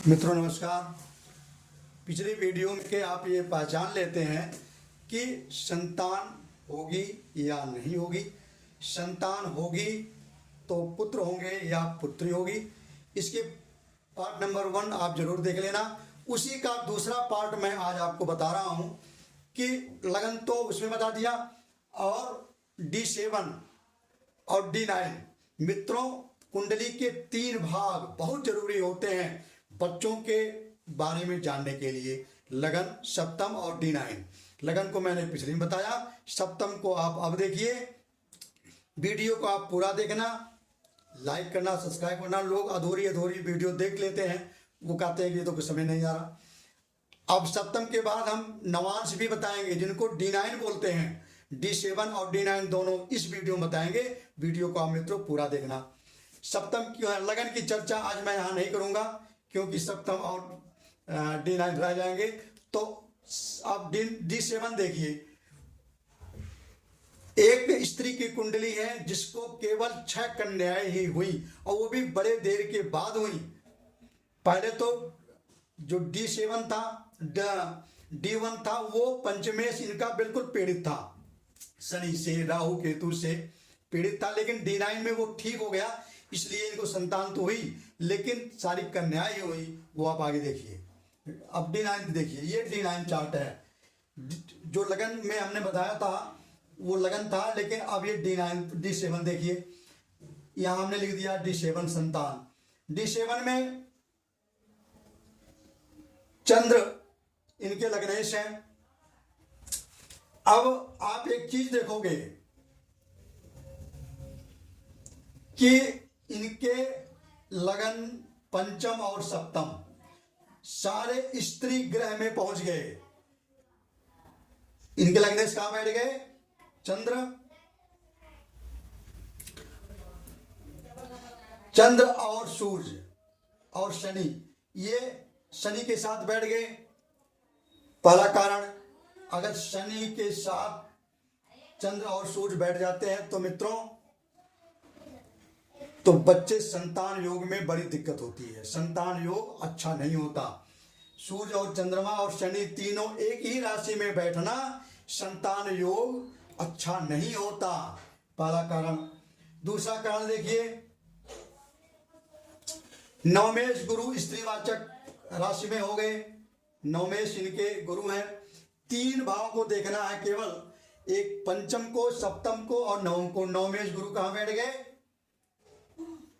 मित्रों नमस्कार। पिछली वीडियो में के आप ये पहचान लेते हैं कि संतान होगी या नहीं होगी। संतान होगी तो पुत्र होंगे या पुत्री होगी। इसके पार्ट नंबर 1 आप जरूर देख लेना। उसी का दूसरा पार्ट मैं आज आपको बता रहा हूँ कि लगन तो उसमें बता दिया, और D7 और D9 मित्रों कुंडली के 3 भाग बहुत जरूरी होते हैं बच्चों के बारे में जानने के लिए। लगन, सप्तम और D9। लगन को मैंने पिछले में बताया, सप्तम को आप अब देखिए। वीडियो को आप पूरा देखना, लाइक करना, सब्सक्राइब करना। लोग अधूरी अधूरी वीडियो देख लेते हैं, वो कहते हैं कि ये तो कुछ समझ नहीं आ रहा। अब सप्तम के बाद हम नवांश भी बताएंगे जिनको D9 बोलते हैं। D7 और D9 दोनों इस वीडियो में बताएंगे। वीडियो को आप मित्रों पूरा देखना। सप्तम की लगन की चर्चा आज मैं यहाँ नहीं करूँगा क्योंकि सप्तम और D9 रह जाएंगे। तो आप D7 देखिए। एक स्त्री की कुंडली है जिसको केवल 6 कन्याएं ही हुई, और वो भी बड़े देर के बाद हुई। पहले तो जो D7 था, D1 था, वो पंचमेश इनका बिल्कुल पीड़ित था, शनि से, राहु केतु से पीड़ित था। लेकिन D9 में वो ठीक हो गया, इसलिए इनको संतान तो हुई, लेकिन सारी कन्याएं हुई। वो आप आगे देखिए। अब D9 देखिए, ये D9 चार्ट है। जो लगन में हमने बताया था वो लगन था, लेकिन अब ये D7 देखिए। यहां हमने लिख दिया D7 संतान। D7 में चंद्र इनके लग्नेश हैं। अब आप एक चीज देखोगे कि इनके लगन पंचम और सप्तम सारे स्त्री ग्रह में पहुंच गए। इनके लग्नेश कहां बैठ गए? चंद्र और सूर्य और शनि, ये शनि के साथ बैठ गए। पहला कारण, अगर शनि के साथ चंद्र और सूर्य बैठ जाते हैं तो मित्रों तो बच्चे संतान योग में बड़ी दिक्कत होती है। संतान योग अच्छा नहीं होता। सूर्य और चंद्रमा और शनि तीनों एक ही राशि में बैठना संतान योग अच्छा नहीं होता, पहला कारण। दूसरा कारण देखिए, नवमेश गुरु स्त्रीवाचक राशि में हो गए। नवमेश इनके गुरु हैं। 3 भाव को देखना है केवल, एक पंचम को, सप्तम को और नवम को। नवमेश गुरु कहां बैठ गए?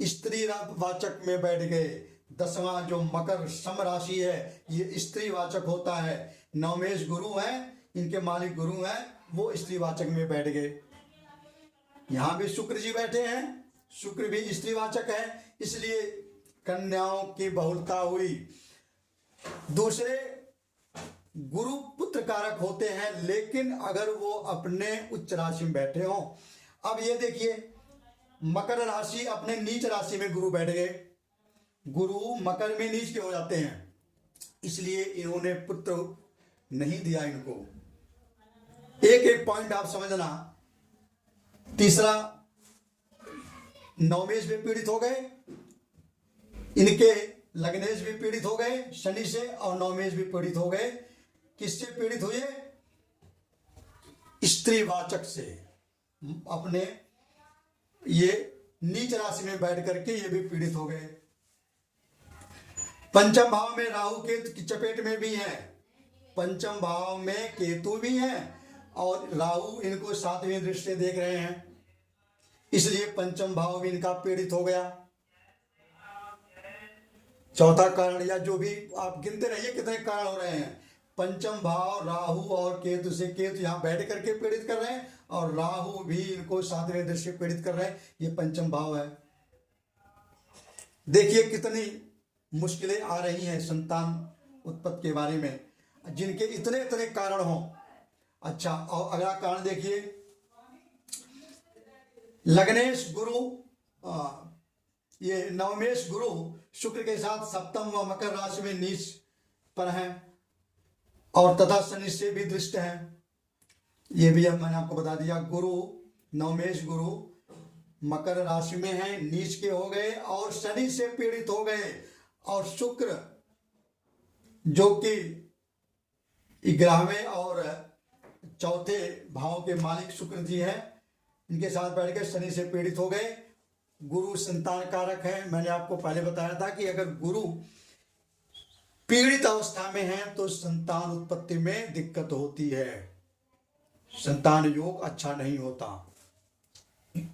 स्त्री वाचक में बैठ गए। 10वां जो मकर सम राशि है ये स्त्री वाचक होता है। नवमेश गुरु हैं, इनके मालिक गुरु हैं, वो स्त्री वाचक में बैठ गए। यहां भी शुक्र जी बैठे हैं, शुक्र भी स्त्री वाचक है, इसलिए कन्याओं की बहुलता हुई। दूसरे गुरु पुत्र कारक होते हैं, लेकिन अगर वो अपने उच्च राशि में बैठे हो। अब ये देखिए, मकर राशि अपने नीच राशि में गुरु बैठ गए। गुरु मकर में नीच के हो जाते हैं, इसलिए इन्होंने पुत्र नहीं दिया इनको। एक एक पॉइंट आप समझना। तीसरा, नवमेश भी पीड़ित हो गए, इनके लग्नेश भी पीड़ित हो गए शनि से, और नवमेश भी पीड़ित हो गए। किससे पीड़ित हुए? स्त्रीवाचक से। अपने ये नीच राशि में बैठ करके ये भी पीड़ित हो गए। पंचम भाव में राहु केतु की चपेट में भी है। पंचम भाव में केतु भी है और राहु इनको 7वीं दृष्टि से देख रहे हैं, इसलिए पंचम भाव भी इनका पीड़ित हो गया। चौथा कारण, या जो भी आप गिनते रहिए कितने कारण हो रहे हैं। पंचम भाव राहु और केतु से, केतु यहां बैठ करके पीड़ित कर रहे हैं और राहु भी इनको 7वीं दृष्टि से पीड़ित कर रहे हैं। ये पंचम भाव है। देखिए कितनी मुश्किलें आ रही हैं संतान उत्पत्ति के बारे में, जिनके इतने इतने कारण हों। अच्छा, और अगला कारण देखिए, लग्नेश गुरु, ये नवमेश गुरु शुक्र के साथ सप्तम व मकर राशि में नीच पर हैं, और तथा शनि से भी दृष्ट है। ये भी मैंने आपको बता दिया। गुरु, नवमेश गुरु मकर राशि में है, नीच के हो गए और शनि से पीड़ित हो गए, और शुक्र जो कि 11वें और चौथे भाव के मालिक शुक्र जी हैं, इनके साथ बैठ के शनि से पीड़ित हो गए। गुरु संतान कारक है। मैंने आपको पहले बताया था कि अगर गुरु पीड़ित अवस्था में है तो संतान उत्पत्ति में दिक्कत होती है, संतान योग अच्छा नहीं होता।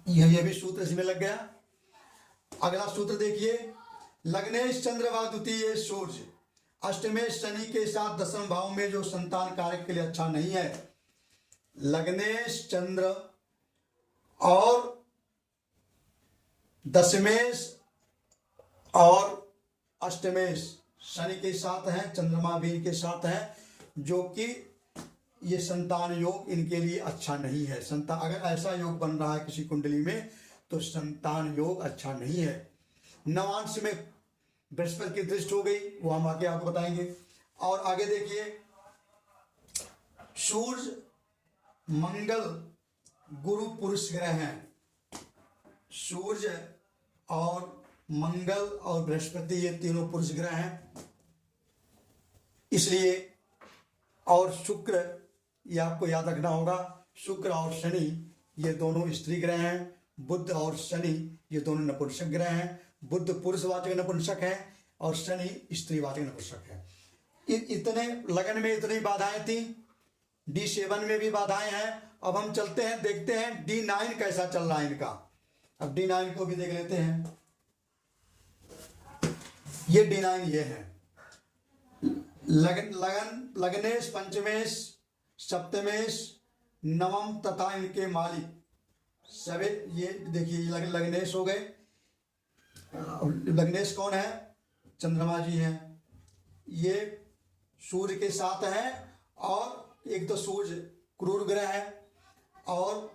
यह भी सूत्र इसमें लग गया। अगला सूत्र देखिए, लग्नेश चंद्र व द्वितीय सूर्य, अष्टमेश शनि के साथ दसम भाव में जो संतान कारक के लिए अच्छा नहीं है। लग्नेश चंद्र और दशमेश और अष्टमेश शनि के साथ है, चंद्रमा भी इनके साथ है, जो कि ये संतान योग इनके लिए अच्छा नहीं है। संतान अगर ऐसा योग बन रहा है किसी कुंडली में तो संतान योग अच्छा नहीं है। नवांश में बृहस्पति की दृष्टि हो गई, वो हम आगे आपको बताएंगे। और आगे देखिए, सूर्य मंगल गुरु पुरुष ग्रह हैं। सूर्य और मंगल और बृहस्पति ये तीनों पुरुष ग्रह हैं, इसलिए। और शुक्र, ये आपको याद रखना होगा, शुक्र और शनि ये दोनों स्त्री ग्रह हैं। बुध और शनि ये दोनों नपुंसक ग्रह हैं। बुध पुरुषवाचक नपुंसक है और शनि स्त्रीवाचक नपुंसक है। इतने लगन में इतनी बाधाएं थी। D7 में भी बाधाएं हैं। अब हम चलते हैं, देखते हैं D9 कैसा चल रहा है इनका। अब D9 को भी देख लेते हैं। ये D9 ये है। लग्नेश, पंचमेश, सप्तमेश, नवम तथा इनके मालिक सभी, ये देखिए लग्नेश हो गए। लग्नेश कौन है? चंद्रमा जी हैं। ये सूर्य के साथ है और एक तो सूर्य क्रूर ग्रह है। और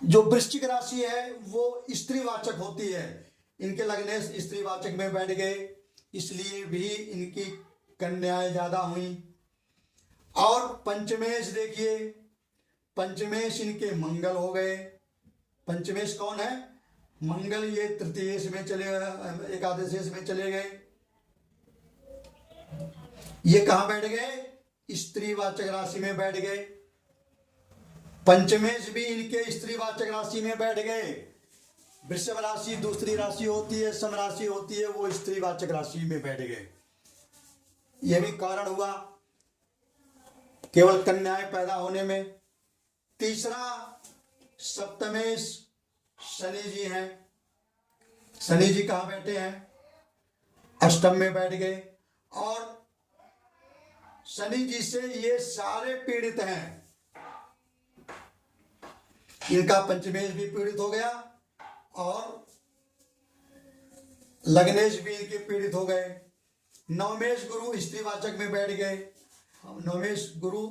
जो वृश्चिक राशि है वो स्त्रीवाचक होती है। इनके लग्नेश स्त्रीवाचक में बैठ गए, इसलिए भी इनकी कन्याएं ज्यादा हुई। और पंचमेश देखिए, पंचमेश इनके मंगल हो गए। पंचमेश कौन है? मंगल। ये तृतीयेश में चले, एकादशेश में चले गए। ये कहां बैठ गए? स्त्रीवाचक राशि में बैठ गए। पंचमेश भी इनके स्त्रीवाचक राशि में बैठ गए। वृषभ राशि दूसरी राशि होती है, सम राशि होती है, वो स्त्रीवाचक राशि में बैठ गए। यह भी कारण हुआ केवल कन्याएं पैदा होने में। तीसरा, सप्तमेश शनि जी हैं। शनि जी कहां बैठे हैं? अष्टम में बैठ गए। और शनि जी से ये सारे पीड़ित हैं। इनका पंचमेश भी पीड़ित हो गया और लग्नेश भी इनके पीड़ित हो गए। नवमेश गुरु स्त्रीवाचक में बैठ गए। नवमेश गुरु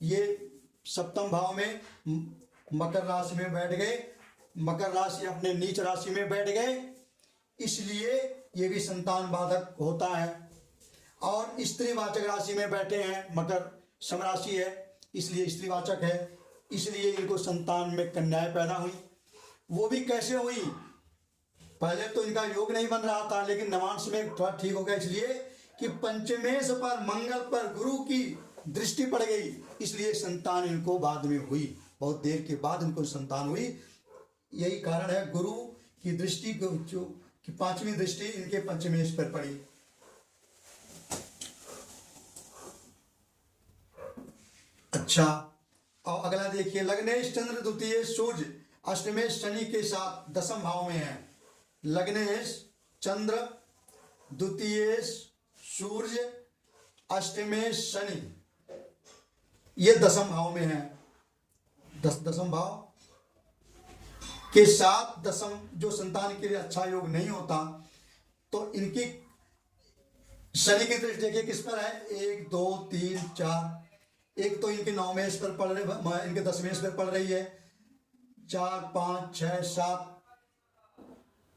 ये सप्तम भाव में मकर राशि में बैठ गए। मकर राशि अपने नीच राशि में बैठ गए, इसलिए ये भी संतान बाधक होता है। और स्त्रीवाचक राशि में बैठे हैं, मकर सम राशि है इसलिए स्त्रीवाचक है, इसलिए इनको संतान में कन्याएं पैदा हुई। वो भी कैसे हुई? पहले तो इनका योग नहीं बन रहा था, लेकिन नवांश में थोड़ा ठीक हो गया, इसलिए कि पंचमेश पर मंगल पर गुरु की दृष्टि पड़ गई, इसलिए संतान इनको बाद में हुई। बहुत देर के बाद इनको संतान हुई। यही कारण है गुरु की दृष्टि जो कि पांचवी दृष्टि इनके पंचमेश पर पड़ी। अच्छा, और अगला देखिए, लग्नेश चंद्र द्वितीय सूर्य अष्टमेश शनि के साथ दसम भाव में है। लग्नेश चंद्र द्वितीय सूर्य अष्टमेश शनि ये दसम भाव में है। दसम भाव के साथ दसम जो संतान के लिए अच्छा योग नहीं होता, तो इनकी शनि की दृष्टि देखिए किस पर है? 1 2 3 4। एक तो इनके नवमेश पर पड़ रहे, इनके दसमेश पर पड़ रही है। 4 5 6 7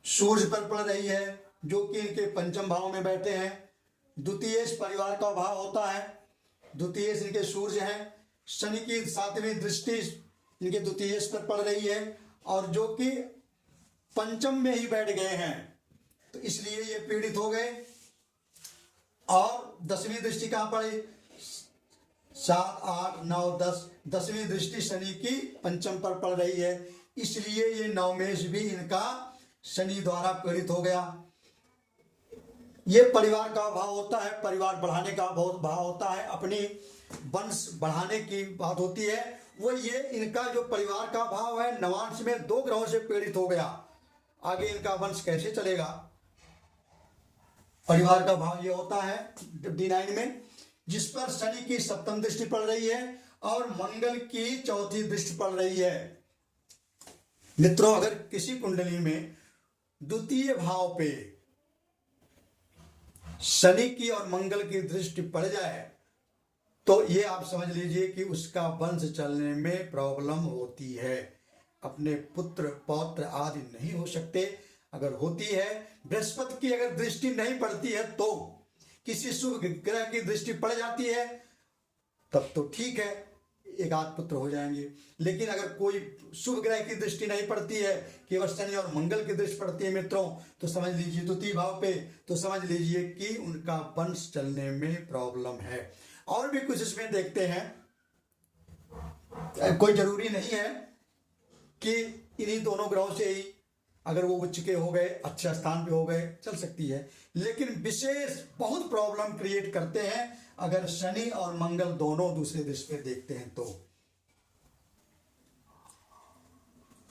सूर्य पर पड़ रही है, जो कि इनके पंचम भाव में बैठे हैं। द्वितीयेश परिवार का भाव होता है। द्वितीयेश इनके सूर्य हैं। शनि की 7वीं दृष्टि इनके द्वितीयेश पर पड़ रही है और जो कि पंचम में ही बैठ गए हैं, तो इसलिए ये पीड़ित हो गए। और 10वीं दृष्टि कहाँ पड़ी? 7, 8, 9, 10, 10वीं दृष्टि शनि की पंचम पर पड़ रही है, इसलिए ये नवमेश भी इनका शनि द्वारा पीड़ित हो गया। ये परिवार का भाव होता है, परिवार बढ़ाने का बहुत भाव होता है, अपनी वंश बढ़ाने की बात होती है। वो ये इनका जो परिवार का भाव है नवांश में 2 ग्रहों से पीड़ित हो गया, आगे इनका वंश कैसे चलेगा? परिवार का भाव ये होता है D9 में, जिस पर शनि की सप्तम दृष्टि पड़ रही है और मंगल की चौथी दृष्टि पड़ रही है। मित्रों, अगर किसी कुंडली में द्वितीय भाव पे शनि की और मंगल की दृष्टि पड़ जाए तो ये आप समझ लीजिए कि उसका वंश चलने में प्रॉब्लम होती है, अपने पुत्र पौत्र आदि नहीं हो सकते। अगर होती है, बृहस्पति की अगर दृष्टि नहीं पड़ती है तो किसी शुभ ग्रह की दृष्टि पड़ जाती है तब तो ठीक है, एक आध पुत्र हो जाएंगे। लेकिन अगर कोई शुभ ग्रह की दृष्टि नहीं पड़ती है, केवल शनि और मंगल की दृष्टि पड़ती है मित्रों, तो समझ लीजिए द्वितीय भाव पे, तो समझ लीजिए कि उनका वंश चलने में प्रॉब्लम है। और भी कुछ इसमें देखते हैं, कोई जरूरी नहीं है कि इन्हीं दोनों ग्रहों से ही अगर वो उच्च के हो गए, अच्छे स्थान पे हो गए, चल सकती है। लेकिन विशेष बहुत प्रॉब्लम क्रिएट करते हैं अगर शनि और मंगल दोनों दूसरे दृष्टि पे देखते हैं तो।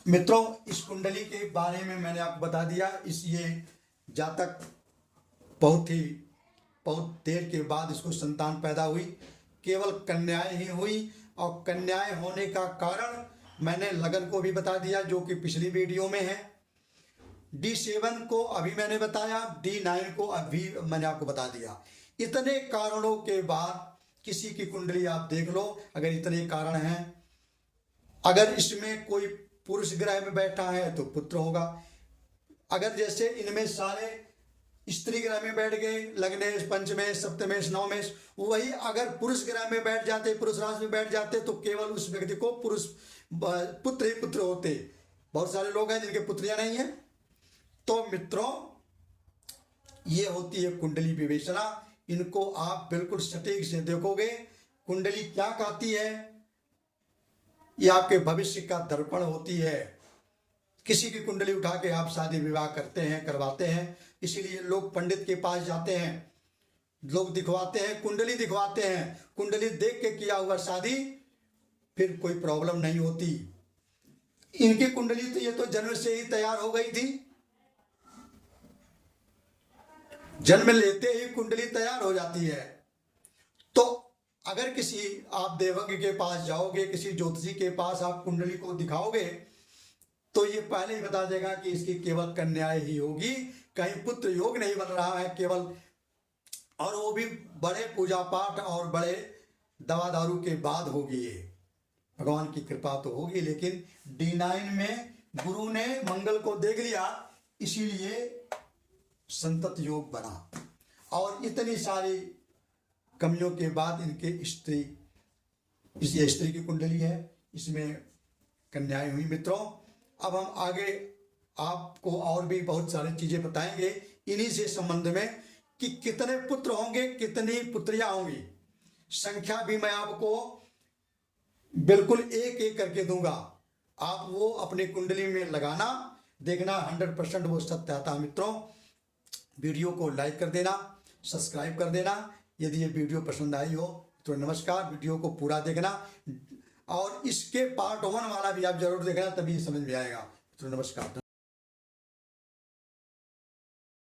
मित्रों, इस कुंडली के बारे में मैंने आपको बता दिया। इस ये जातक बहुत देर के बाद इसको संतान पैदा हुई, केवल कन्याएं ही हुई, और कन्याएं होने का कारण मैंने लगन को भी बता दिया जो कि पिछली वीडियो में है। D7 को अभी मैंने बताया, D9 को अभी मैंने आपको बता दिया। इतने कारणों के बाद किसी की कुंडली आप देख लो, अगर इतने कारण हैं, अगर इसमें कोई पुरुष ग्रह में बैठा है तो पुत्र होगा। अगर जैसे इनमें सारे स्त्री ग्रह में बैठ गए, लग्नेश, पंचमेश, सप्तमेश, नवमेश, वही अगर पुरुष ग्रह में बैठ जाते, पुरुष राशि में बैठ जाते तो केवल उस व्यक्ति को पुत्र ही पुत्र होते। बहुत सारे लोग हैं जिनके पुत्रियां नहीं है। तो मित्रों, ये होती है कुंडली विवेचना। इनको आप बिल्कुल सटीक से देखोगे। कुंडली क्या कहती है, ये आपके भविष्य का दर्पण होती है। किसी की कुंडली उठा के आप शादी विवाह करते हैं, करवाते हैं, इसीलिए लोग पंडित के पास जाते हैं, लोग दिखवाते हैं, कुंडली दिखवाते हैं। कुंडली देख के किया हुआ शादी फिर कोई प्रॉब्लम नहीं होती। इनकी कुंडली तो ये तो जन्म से ही तैयार हो गई थी, जन्म लेते ही कुंडली तैयार हो जाती है। तो अगर किसी आप देवज्ञ के पास जाओगे, किसी ज्योतिषी के पास आप कुंडली को दिखाओगे तो ये पहले ही बता देगा कि इसकी केवल कन्याएं ही होगी, कहीं पुत्र योग नहीं बन रहा है केवल, और वो भी बड़े पूजा पाठ और बड़े दवा दारू के बाद होगी। ये भगवान की कृपा तो होगी। लेकिन D9 में गुरु ने मंगल को देख लिया, इसीलिए संतत योग बना। और इतनी सारी कमियों के बाद इनके ये स्त्री की कुंडली है, इसमें कन्याएं हुई। मित्रों, अब हम आगे आपको और भी बहुत सारी चीजें बताएंगे इन्हीं से संबंध में कि कितने पुत्र होंगे, कितनी पुत्रियां होंगी। संख्या भी मैं आपको बिल्कुल एक एक करके दूंगा, आप वो अपनी कुंडली में लगाना, देखना 100% वो सत्य आता है। मित्रों, वीडियो को लाइक कर देना, सब्सक्राइब कर देना। यदि ये वीडियो पसंद आई हो तो नमस्कार, वीडियो को पूरा देखना, और इसके पार्ट 1 वाला भी आप जरूर देखना, तभी समझ में आएगा। तो नमस्कार।